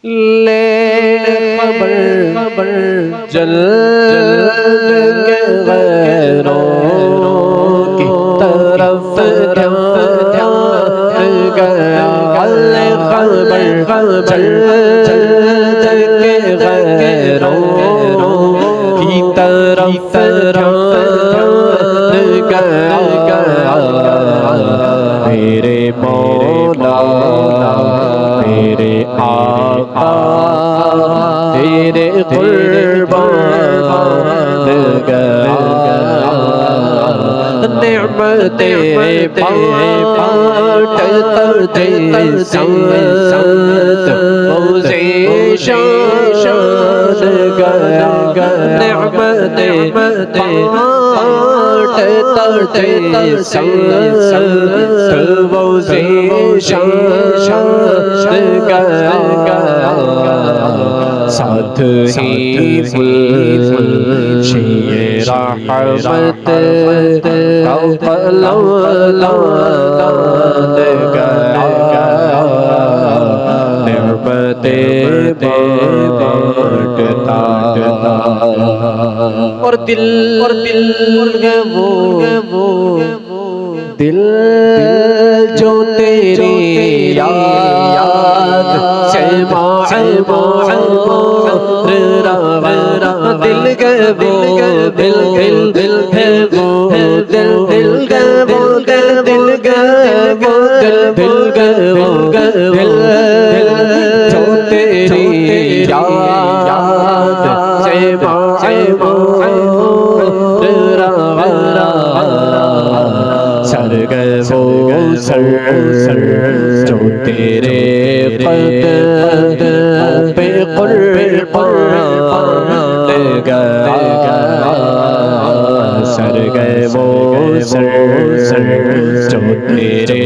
لے خبر جل کے غیروں کی طرف دھیان گیا لے خبر جل کے غیروں کی طرف دھیان گیا میرے مولا میرے آقا تیرے قربان گیا نعمتیں بانٹتے سنت موزے شان گیا نعمتیں بانٹتے سنت موزے شان گیا ساتھ ہی فلشی رحمت کا قلم لاد گیا نعمتیں بانٹتا اور دل وہ دل جو تیری یاد سے دل گئے وہ دل گئے وہ دل گئے وہ دل گئے وہ دل گئے وہ دل جو تیری یاد سے سر گئے وہ سر جو تیرے قدم پہ قربان گیا سر گئے وہ سر جو تیرے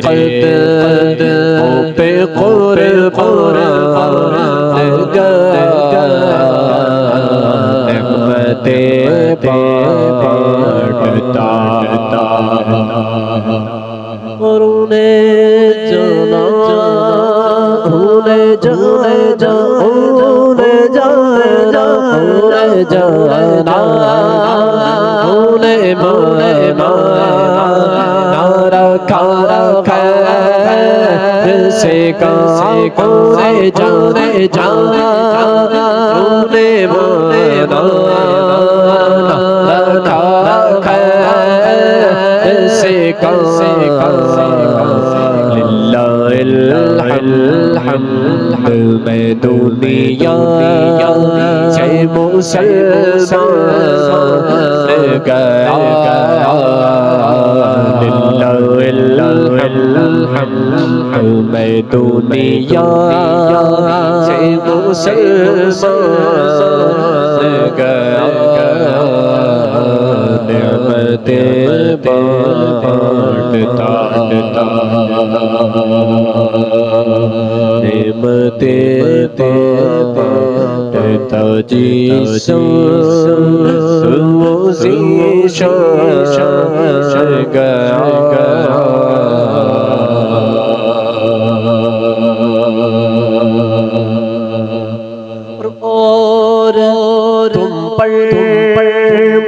قدم پہ قربان گیا نعمتیں بانٹتا اور انہیں جانا رکھا سے کانے جانا رکھا سے الحمد میں دنیا سے مسلمان گیا الحمد میں دنیا سے مسلمان گیا نعمتیں بانٹتا نعمتیں بانٹتا جسم شان گیا اور تم پر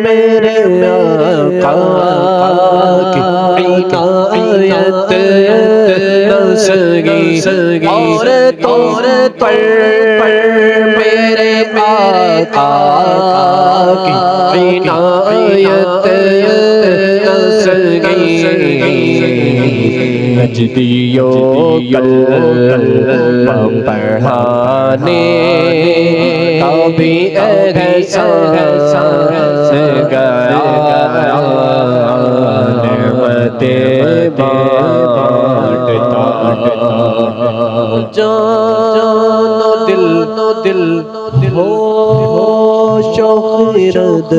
میرے آقا کی عنایت نسگی اور تم پر میرے آقا کی عنایت نسگی نجدیوں کلمہ پڑھانے کا بھی احساس گیا نعمتیں بانٹتا جان و دل ہو شوق رد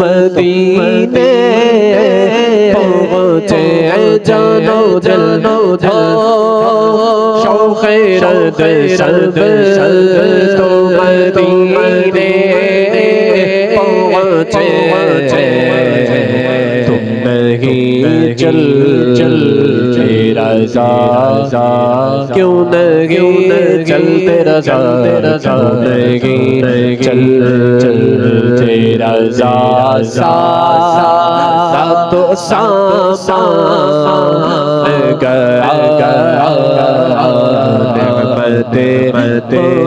مدینے پہنچے جان و دل شوق رد تو مدینے پہنچے تم نہیں چل میرا رضا کیوں نہیں چلتے رضا کیوں نہیں چلتے رضا ساتھ تو سامان گیا نعمتیں